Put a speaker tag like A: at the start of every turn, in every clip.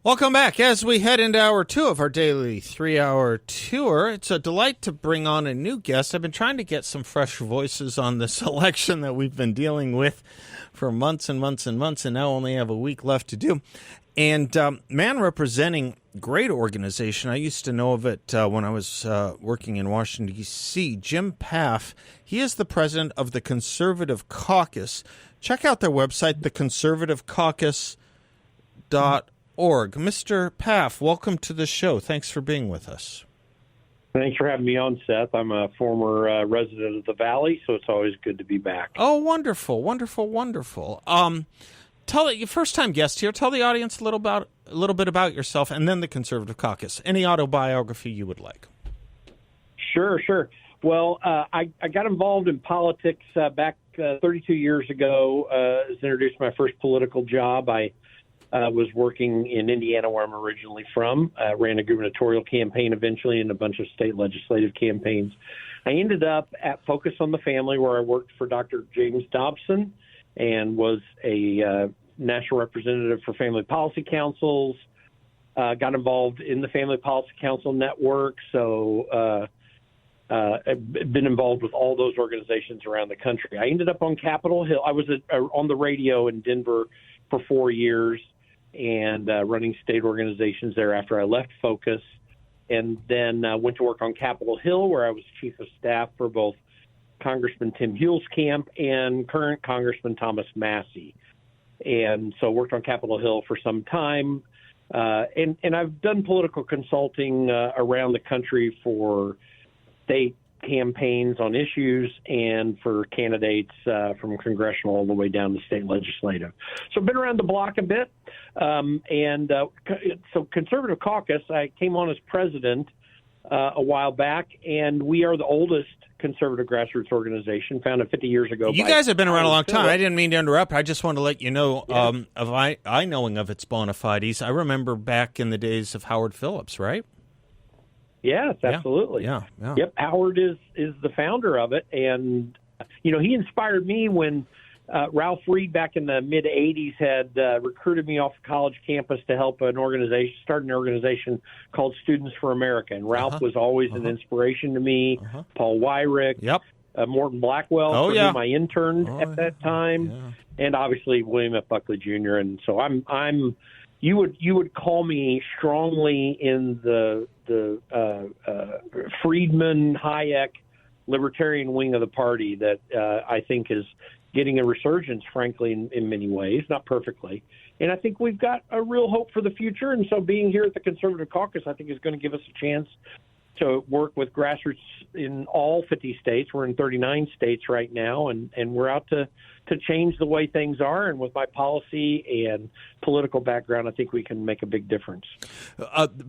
A: Welcome back. As we head into hour 2 of our daily 3-hour tour, it's a delight to bring on a new guest. I've been trying to get some fresh voices on this election that we've been dealing with for months and months and months, and now only have a week left to do. And man representing great organization. I used to know of it when I was working in Washington, D.C., Jim Pfaff. He is the president of the Conservative Caucus. Check out their website, theconservativecaucus.org. Mr. Pfaff, welcome to the show. Thanks for being with us.
B: Thanks for having me on, Seth. I'm a former resident of the Valley, so it's always good to be back.
A: Oh, wonderful, wonderful, wonderful. Tell your first-time guest here. Tell the audience a little bit about yourself, and then the Conservative Caucus. Any autobiography you would like.
B: Sure. Well, I got involved in politics back 32 years ago. I was introduced to my first political job. I was working in Indiana, where I'm originally from. Ran a gubernatorial campaign eventually and a bunch of state legislative campaigns. I ended up at Focus on the Family, where I worked for Dr. James Dobson and was a national representative for family policy councils. Got involved in the Family Policy Council Network, so I've been involved with all those organizations around the country. I ended up on Capitol Hill. I was on the radio in Denver for 4 years and running state organizations there after I left Focus, and then went to work on Capitol Hill, where I was chief of staff for both Congressman Tim Huelskamp and current Congressman Thomas Massey. And so worked on Capitol Hill for some time. And I've done political consulting around the country for state campaigns on issues and for candidates from congressional all the way down to state legislative. So I've been around the block a bit. So Conservative Caucus, I came on as president a while back, and we are the oldest conservative grassroots organization, founded 50 years ago.
A: You guys have been around a long time. I didn't mean to interrupt. I just wanted to let you know of I knowing of its bona fides. I remember back in the days of Howard Phillips, right?
B: Yes, absolutely.
A: Yeah.
B: Yep, Howard is the founder of it, and he inspired me when Ralph Reed back in the mid '80s had recruited me off the college campus to help start an organization called Students for America, and Ralph was always an inspiration to me. Paul Wyrick, Morton Blackwell, whom I interned at that time, and obviously William F. Buckley Jr. And so I'm. You would call me strongly in the Friedman, Hayek, libertarian wing of the party that I think is getting a resurgence, frankly, in many ways, not perfectly. And I think we've got a real hope for the future. And so being here at the Conservative Caucus, I think, is going to give us a chance to work with grassroots in all 50 states. We're in 39 states right now, and we're out to change the way things are. And with my policy and political background, I think we can make a big difference.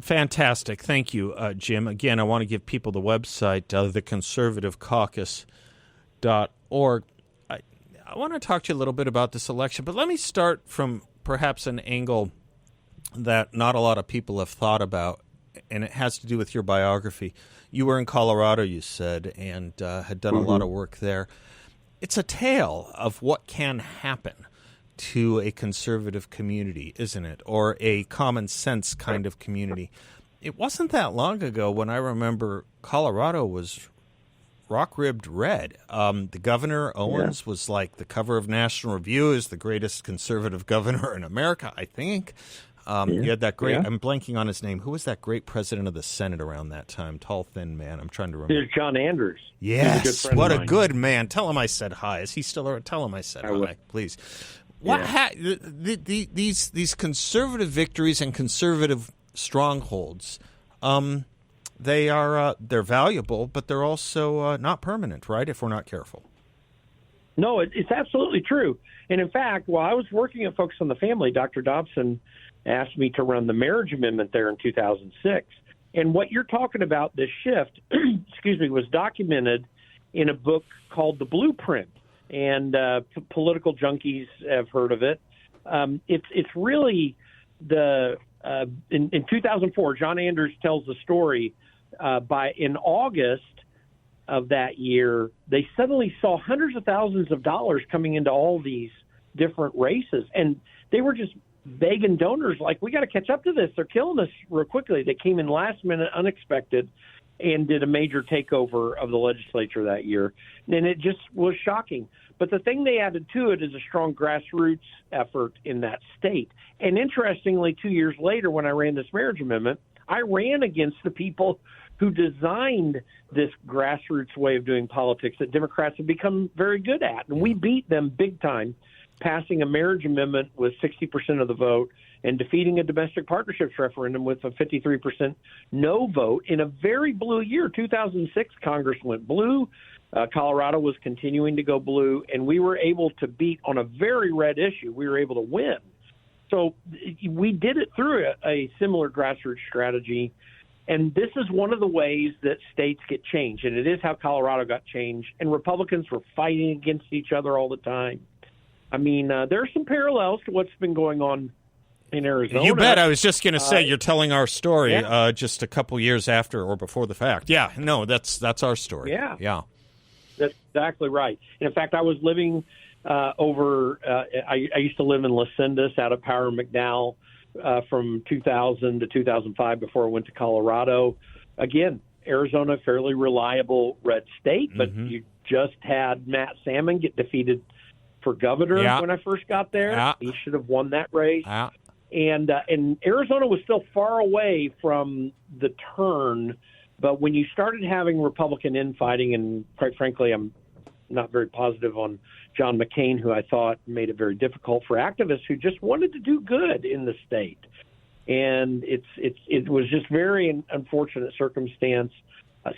A: Fantastic. Thank you, Jim. Again, I want to give people the website, theconservativecaucus.org. I want to talk to you a little bit about this election, but let me start from perhaps an angle that not a lot of people have thought about, and it has to do with your biography. You were in Colorado, you said, and had done a lot of work there. It's a tale of what can happen to a conservative community, isn't it? Or a common sense kind of community. It wasn't that long ago when I remember Colorado was rock-ribbed red. The governor, Owens, was like the cover of National Review as the greatest conservative governor in America, I think. You had that great, I'm blanking on his name. Who was that great president of the Senate around that time? Tall, thin man. I'm trying to remember.
B: There's John Andrews.
A: Yes, what a good man. Tell him I said hi. Is he still around? Tell him I said hi, please. These conservative victories and conservative strongholds, they're valuable, but they're also not permanent, right, if we're not careful.
B: No, it's absolutely true. And in fact, while I was working at Focus on the Family, Dr. Dobson asked me to run the marriage amendment there in 2006. And what you're talking about, this shift, was documented in a book called The Blueprint. And political junkies have heard of it. It's really in 2004, John Andrews tells the story. In August of that year, they suddenly saw hundreds of thousands of dollars coming into all these different races, and they were just begging donors like, we got to catch up to this. They're killing us real quickly. They came in last minute, unexpected, and did a major takeover of the legislature that year. And it just was shocking. But the thing they added to it is a strong grassroots effort in that state. And interestingly, 2 years later, when I ran this marriage amendment, I ran against the people who designed this grassroots way of doing politics that Democrats have become very good at. And we beat them big time, passing a marriage amendment with 60% of the vote and defeating a domestic partnerships referendum with a 53% no vote in a very blue year. 2006, Congress went blue. Colorado was continuing to go blue, and we were able to beat on a very red issue. We were able to win. So we did it through a similar grassroots strategy, and this is one of the ways that states get changed, and it is how Colorado got changed, and Republicans were fighting against each other all the time. I mean, there are some parallels to what's been going on in Arizona.
A: You bet. I was just going to say, you're telling our story
B: yeah.
A: Just a couple years after or before the fact. Yeah, no, that's our story.
B: Yeah.
A: Yeah.
B: That's exactly right. And in fact, I was living I used to live in Las Sendas out of Power McDowell from 2000 to 2005 before I went to Colorado. Again, Arizona, fairly reliable red state, but you just had Matt Salmon get defeated for governor when I first got there.
A: Yeah.
B: He should have won that race.
A: Yeah.
B: And Arizona was still far away from the turn, but when you started having Republican infighting, and quite frankly, I'm not very positive on John McCain, who I thought made it very difficult for activists who just wanted to do good in the state. And it was just very unfortunate circumstance.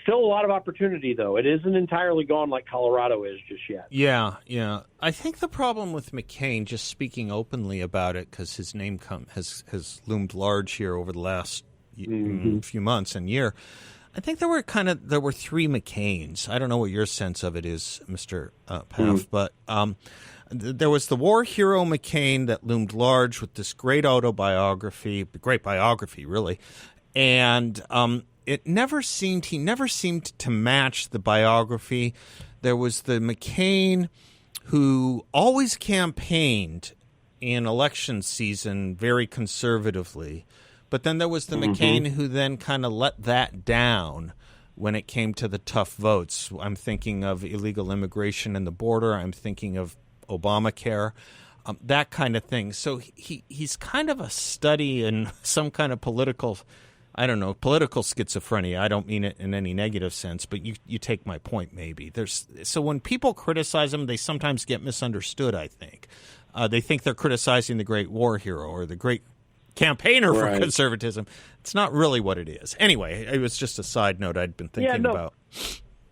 B: Still a lot of opportunity, though. It isn't entirely gone like Colorado is just yet.
A: Yeah, yeah. I think the problem with McCain, just speaking openly about it, because his name has loomed large here over the last few months and year, I think there were three McCains. I don't know what your sense of it is, Mr. Pfaff, but there was the war hero McCain that loomed large with this great biography, really, and he never seemed to match the biography. There was the McCain who always campaigned in election season very conservatively, but then there was the McCain who then kind of let that down when it came to the tough votes. I'm thinking of illegal immigration and the border. I'm thinking of Obamacare, that kind of thing. So he's kind of a study in some kind of political schizophrenia. I don't mean it in any negative sense, but you take my point maybe. So when people criticize him, they sometimes get misunderstood, I think. They think they're criticizing the great war hero or the great campaigner for conservatism. It's not really what it is. Anyway, it was just a side note I'd been thinking about.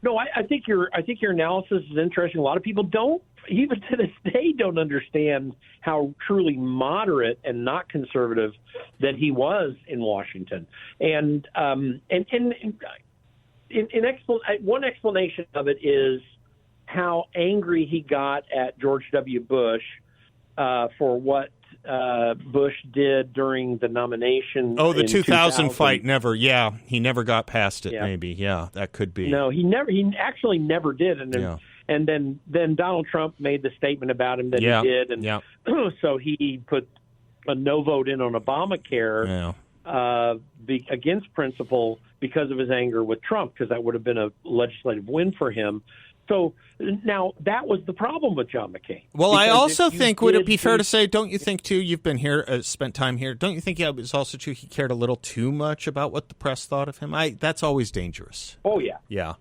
B: No, I think your analysis is interesting. A lot of people don't, even to this day, don't understand how truly moderate and not conservative that he was in Washington. And one explanation of it is how angry he got at George W. Bush for what Bush did during the nomination.
A: Oh, the 2000 fight he never got past it. Maybe, that could be.
B: No, he actually never did, and then Donald Trump made the statement about him that he did, and so he put a no vote in on Obamacare against principle because of his anger with Trump, because that would have been a legislative win for him. So now that was the problem with John McCain.
A: Well, I also think, would it be fair to say, don't you think, too, you've been here, spent time here, don't you think it was also true he cared a little too much about what the press thought of him? That's always dangerous.
B: Oh, yeah.
A: Yeah.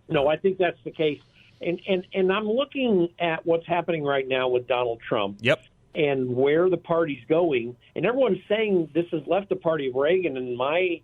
B: No, I think that's the case. And I'm looking at what's happening right now with Donald Trump.
A: Yep.
B: And where the party's going, and everyone's saying this has left the party of Reagan. And my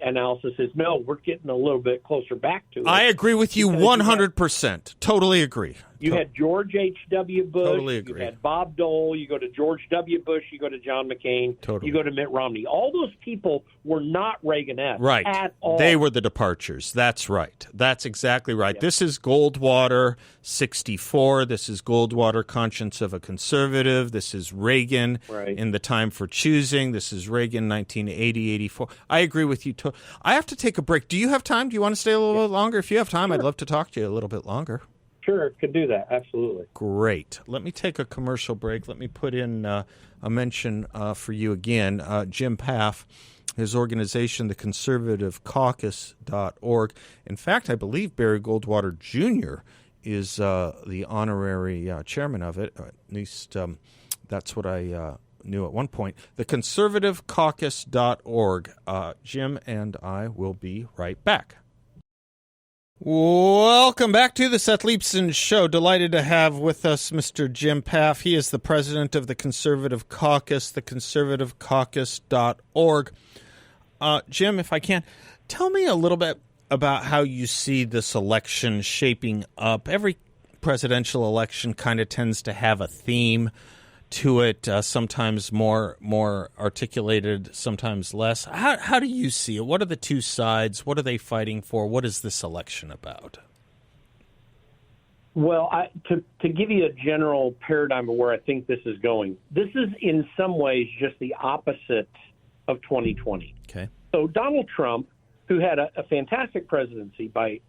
B: analysis is no, we're getting a little bit closer back to it.
A: I agree with you 100%. Totally agree.
B: You had George H.W. Bush.
A: Totally agree.
B: You had Bob Dole. You go to George W. Bush. You go to John McCain.
A: Totally.
B: You go to Mitt Romney. All those people were not Reagan-esque at all.
A: They were the departures. That's right. That's exactly right. Yeah. This is Goldwater 64. This is Goldwater Conscience of a Conservative. This is Reagan in the Time for Choosing. This is Reagan 1980, 84. I agree with you. I have to take a break. Do you have time? Do you want to stay a little bit longer? If you have time, I'd love to talk to you a little bit longer.
B: sure. Could do that. Absolutely.
A: Great. Let me take a commercial break. Let me put in a mention for you again. Jim Pfaff, his organization, the Conservative Caucus.org. In fact, I believe Barry Goldwater Jr. is the honorary chairman of it. At least that's what I knew at one point. The Conservative Caucus.org. Jim and I will be right back. Welcome back to the Seth Leibsohn Show. Delighted to have with us Mr. Jim Pfaff. He is the president of the Conservative Caucus, the conservativecaucus.org. Jim, if I can, tell me a little bit about how you see this election shaping up. Every presidential election kind of tends to have a theme to it, sometimes more articulated, sometimes less. How do you see it? What are the two sides? What are they fighting for? What is this election about?
B: Well, to give you a general paradigm of where I think this is going, this is in some ways just the opposite of 2020.
A: Okay.
B: So Donald Trump, who had a fantastic presidency by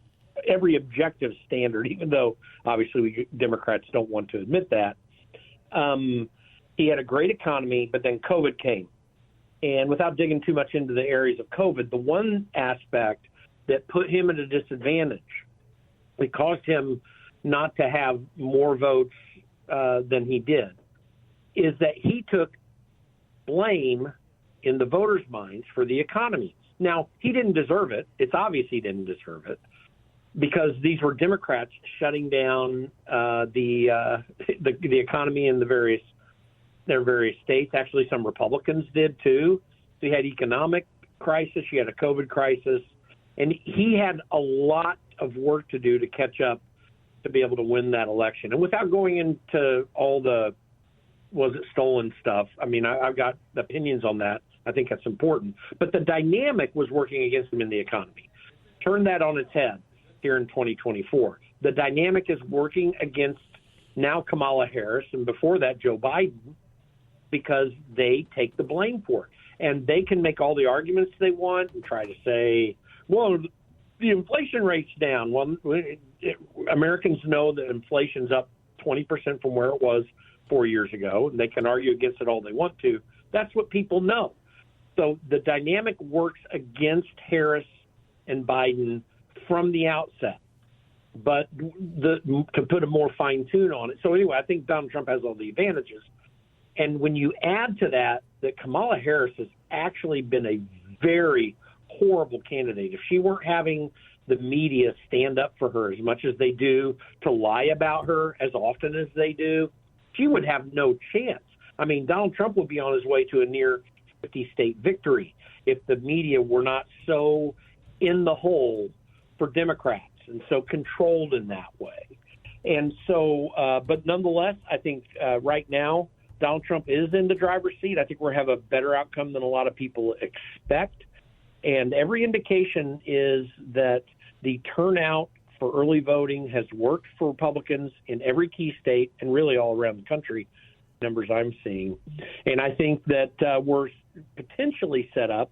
B: every objective standard, even though obviously Democrats don't want to admit that, he had a great economy, but then COVID came. And without digging too much into the areas of COVID, the one aspect that put him at a disadvantage, it caused him not to have more votes than he did, is that he took blame in the voters' minds for the economy. Now, he didn't deserve it. It's obvious he didn't deserve it, because these were Democrats shutting down the economy in their various states. Actually, some Republicans did too. So you had economic crisis, you had a COVID crisis, and he had a lot of work to do to catch up to be able to win that election. And without going into all the was it stolen stuff, I mean, I've got opinions on that. I think that's important. But the dynamic was working against him in the economy. Turn that on its head here in 2024. The dynamic is working against now Kamala Harris, and before that Joe Biden, because they take the blame for it. And they can make all the arguments they want and try to say, well, the inflation rate's down. Well, Americans know that inflation's up 20% from where it was 4 years ago, and they can argue against it all they want to. That's what people know. So the dynamic works against Harris and Biden from the outset, but to put a more fine tune on it. So anyway, I think Donald Trump has all the advantages. And when you add to that Kamala Harris has actually been a very horrible candidate. If she weren't having the media stand up for her as much as they do, to lie about her as often as they do, she would have no chance. I mean, Donald Trump would be on his way to a near 50-state victory if the media were not so in the hole for Democrats and so controlled in that way. And so, but nonetheless, I think right now, Donald Trump is in the driver's seat. I think we're have a better outcome than a lot of people expect. And every indication is that the turnout for early voting has worked for Republicans in every key state and really all around the country, numbers I'm seeing. And I think that we're potentially set up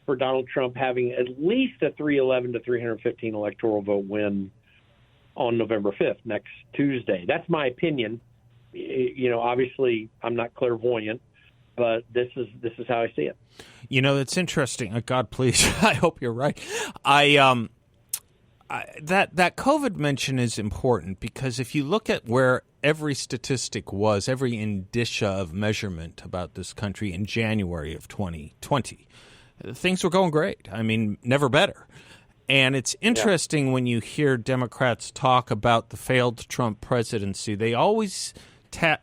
B: for Donald Trump having at least a 311 to 315 electoral vote win on November 5th, next Tuesday. That's my opinion. You know, obviously I'm not clairvoyant, but this is how I see it.
A: You know, it's interesting. God, please, I hope you're right. That COVID mention is important because if you look at where every statistic was, every indicia of measurement about this country in January of 2020, things were going great. I mean, never better. And it's interesting when you hear Democrats talk about the failed Trump presidency. They always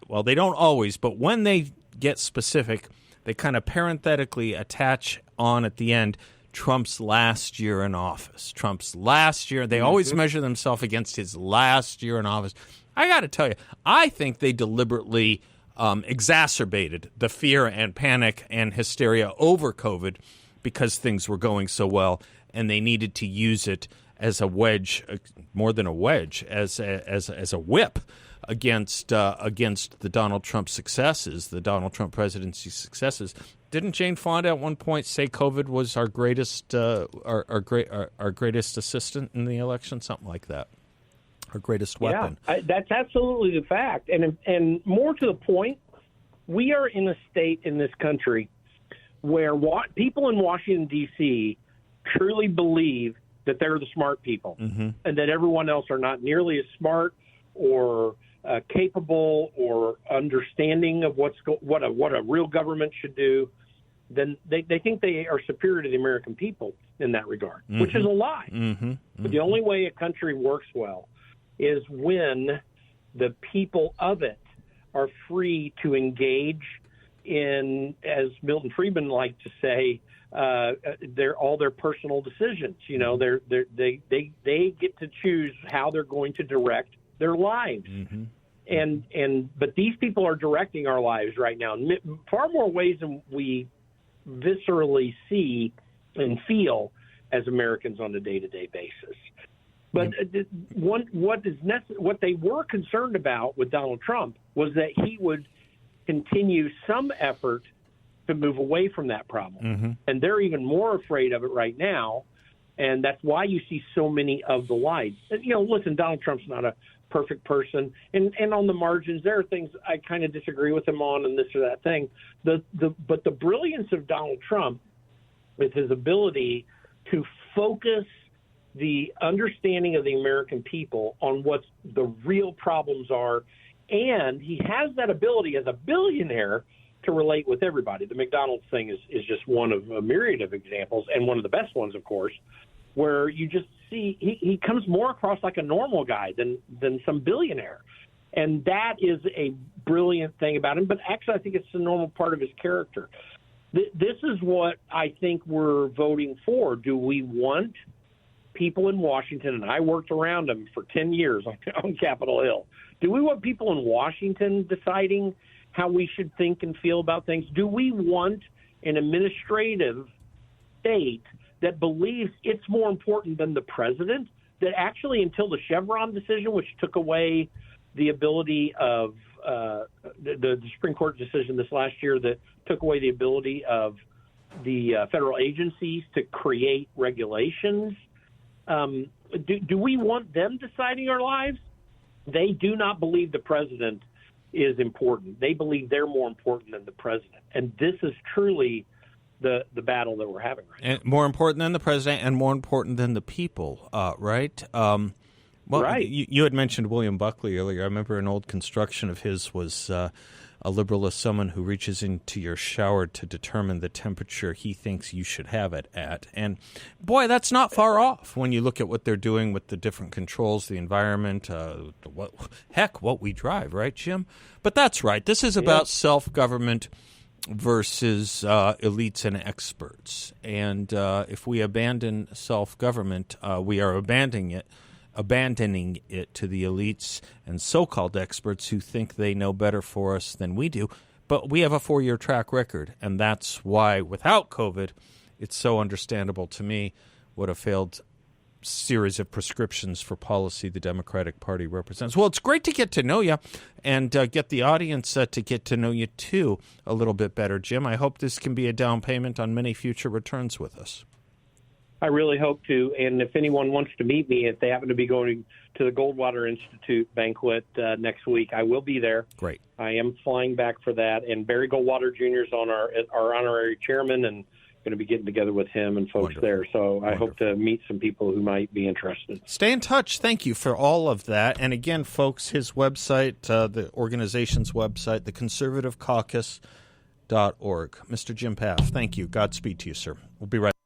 A: well, they don't always, but when they get specific, they kind of parenthetically attach on at the end Trump's last year in office. Trump's last year. They always measure themselves against his last year in office. I got to tell you, I think they deliberately exacerbated the fear and panic and hysteria over COVID because things were going so well, and they needed to use it as a wedge, more than a wedge, as a whip against the Donald Trump successes, the Donald Trump presidency successes. Didn't Jane Fonda at one point say COVID was our greatest our greatest assistant in the election, something like that? Our greatest weapon.
B: Yeah, that's absolutely the fact. And more to the point, we are in a state in this country where people in Washington, D.C. truly believe that they're the smart people and that everyone else are not nearly as smart or capable or understanding of what a real government should do. Then they think they are superior to the American people in that regard, which is a lie. But the only way a country works well is when the people of it are free to engage in, as Milton Friedman liked to say, all their personal decisions. You know, they get to choose how they're going to direct their lives. But these people are directing our lives right now in far more ways than we viscerally see and feel as Americans on a day-to-day basis. But what they were concerned about with Donald Trump was that he would continue some effort to move away from that problem. And they're even more afraid of it right now. And that's why you see so many of the lies. You know, listen, Donald Trump's not a perfect person. And on the margins, there are things I kind of disagree with him on and this or that thing. But the brilliance of Donald Trump is his ability to focus the understanding of the American people on what the real problems are. And he has that ability as a billionaire to relate with everybody. The McDonald's thing is just one of a myriad of examples, and one of the best ones, of course, where you just see he comes more across like a normal guy than some billionaire. And that is a brilliant thing about him. But actually, I think it's a normal part of his character. This is what I think we're voting for. Do we want people in Washington, and I worked around them for 10 years on Capitol Hill, do we want people in Washington deciding how we should think and feel about things? Do we want an administrative state that believes it's more important than the president, that actually until the Chevron decision, which took away the ability of the Supreme Court decision this last year that took away the ability of the federal agencies to create regulations, do we want them deciding our lives? They do not believe the president is important. They believe they're more important than the president. And this is truly the battle that we're having right now.
A: And more important than the president and more important than the people, right?
B: Right.
A: You had mentioned William Buckley earlier. I remember an old construction of his was a liberal is someone who reaches into your shower to determine the temperature he thinks you should have it at. And, boy, that's not far off when you look at what they're doing with the different controls, the environment, what we drive, right, Jim? But that's right. This is about self-government versus elites and experts. And if we abandon self-government, we are abandoning it to the elites and so-called experts who think they know better for us than we do. But we have a 4-year track record, and that's why, without COVID, it's so understandable to me what a failed series of prescriptions for policy the Democratic Party represents. Well, it's great to get to know you and get the audience to get to know you, too, a little bit better, Jim. I hope this can be a down payment on many future returns with us.
B: I really hope to, and if anyone wants to meet me, if they happen to be going to the Goldwater Institute banquet next week, I will be there.
A: Great.
B: I am flying back for that, and Barry Goldwater Jr. is on our honorary chairman, and going to be getting together with him and folks there. So I hope to meet some people who might be interested.
A: Stay in touch. Thank you for all of that. And again, folks, his website, the organization's website, the Conservative Caucus.org. Mr. Jim Pfaff, thank you. Godspeed to you, sir. We'll be right back.